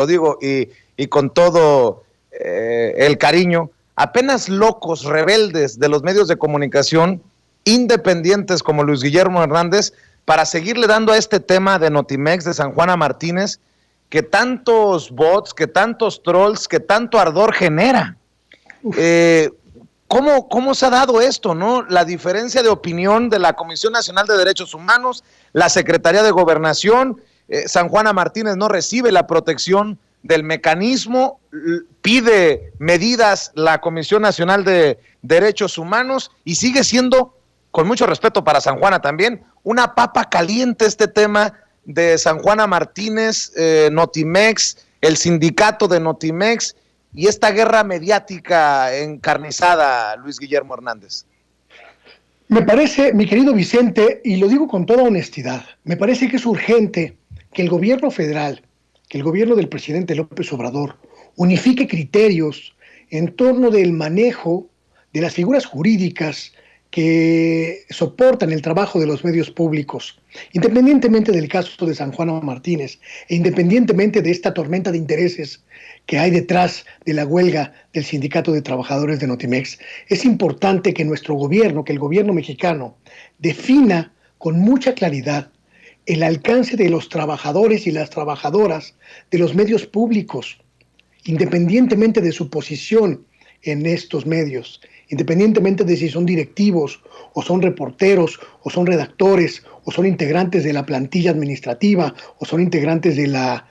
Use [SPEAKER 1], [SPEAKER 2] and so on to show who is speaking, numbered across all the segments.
[SPEAKER 1] lo digo y con todo el cariño, apenas locos, rebeldes de los medios de comunicación, independientes como Luis Guillermo Hernández, para seguirle dando a este tema de Notimex, de San Juana Martínez, que tantos bots, que tantos trolls, que tanto ardor genera. ¿Cómo se ha dado esto, no? La diferencia de opinión de la Comisión Nacional de Derechos Humanos, la Secretaría de Gobernación, San Juana Martínez no recibe la protección del mecanismo, pide medidas la Comisión Nacional de Derechos Humanos y sigue siendo, con mucho respeto para San Juana también, una papa caliente este tema de San Juana Martínez, Notimex, el sindicato de Notimex y esta guerra mediática encarnizada, Luis Guillermo Hernández.
[SPEAKER 2] Me parece, mi querido Vicente, y lo digo con toda honestidad, me parece que es urgente que el gobierno federal, que el gobierno del presidente López Obrador, unifique criterios en torno del manejo de las figuras jurídicas que soportan el trabajo de los medios públicos, independientemente del caso de San Juana Martínez e independientemente de esta tormenta de intereses que hay detrás de la huelga del Sindicato de Trabajadores de Notimex. Es importante que nuestro gobierno, que el gobierno mexicano, defina con mucha claridad el alcance de los trabajadores y las trabajadoras de los medios públicos, independientemente de su posición en estos medios, independientemente de si son directivos o son reporteros o son redactores o son integrantes de la plantilla administrativa o son integrantes de la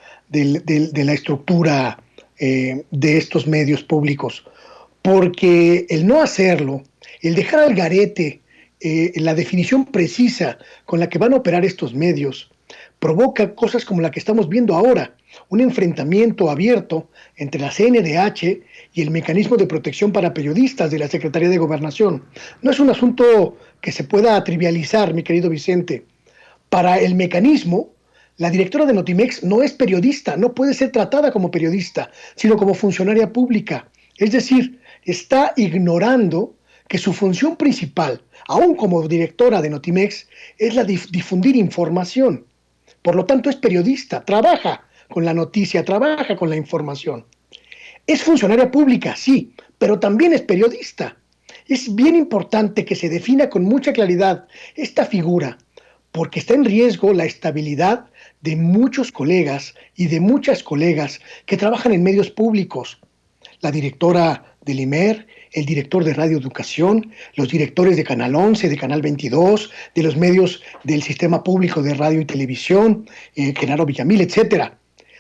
[SPEAKER 2] estructura de estos medios públicos. Porque el no hacerlo, el dejar al garete la definición precisa con la que van a operar estos medios, provoca cosas como la que estamos viendo ahora, un enfrentamiento abierto entre la CNDH y el Mecanismo de Protección para Periodistas de la Secretaría de Gobernación. No es un asunto que se pueda trivializar, mi querido Vicente. Para el mecanismo, la directora de Notimex no es periodista, no puede ser tratada como periodista, sino como funcionaria pública. Es decir, está ignorando que su función principal, aún como directora de Notimex, es la de difundir información. Por lo tanto, es periodista, trabaja con la noticia, trabaja con la información. Es funcionaria pública, sí, pero también es periodista. Es bien importante que se defina con mucha claridad esta figura, porque está en riesgo la estabilidad de muchos colegas y de muchas colegas que trabajan en medios públicos. La directora del IMER, el director de Radio Educación, los directores de Canal 11, de Canal 22, de los medios del Sistema Público de Radio y Televisión, Genaro Villamil, etcétera.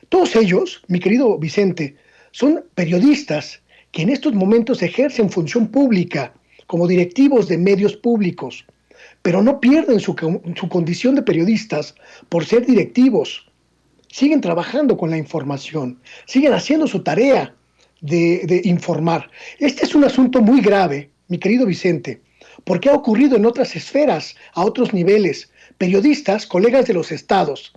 [SPEAKER 2] Todos ellos, mi querido Vicente, son periodistas que en estos momentos ejercen función pública como directivos de medios públicos, pero no pierden su condición de periodistas por ser directivos. Siguen trabajando con la información, siguen haciendo su tarea de informar. Este es un asunto muy grave, mi querido Vicente, porque ha ocurrido en otras esferas, a otros niveles. Periodistas, colegas de los estados,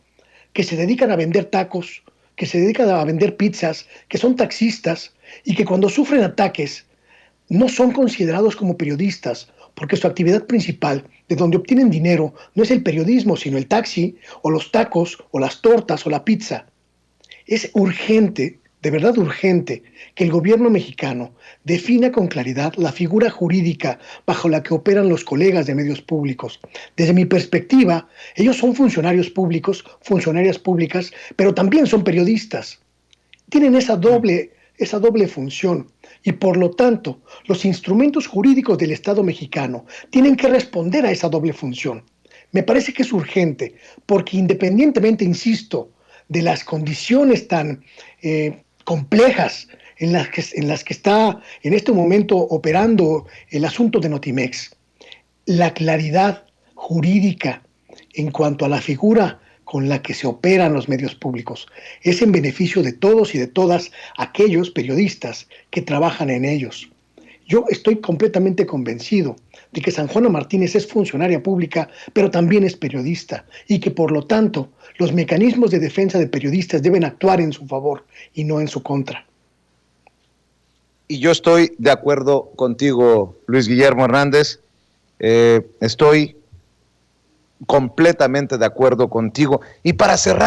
[SPEAKER 2] que se dedican a vender tacos, que se dedican a vender pizzas, que son taxistas y que cuando sufren ataques no son considerados como periodistas porque su actividad principal, de donde obtienen dinero, no es el periodismo, sino el taxi, o los tacos, o las tortas, o la pizza. Es urgente, de verdad urgente, que el gobierno mexicano defina con claridad la figura jurídica bajo la que operan los colegas de medios públicos. Desde mi perspectiva, ellos son funcionarios públicos, funcionarias públicas, pero también son periodistas. Tienen esa doble función y por lo tanto los instrumentos jurídicos del Estado mexicano tienen que responder a esa doble función. Me parece que es urgente porque independientemente, insisto, de las condiciones tan complejas en las que está en este momento operando el asunto de Notimex, la claridad jurídica en cuanto a la figura con la que se operan los medios públicos es en beneficio de todos y de todas aquellos periodistas que trabajan en ellos. Yo estoy completamente convencido de que San Juana Martínez es funcionaria pública, pero también es periodista, y que por lo tanto los mecanismos de defensa de periodistas deben actuar en su favor y no en su contra.
[SPEAKER 1] Y yo estoy de acuerdo contigo, Luis Guillermo Hernández. Estoy completamente de acuerdo contigo. Y para cerrar,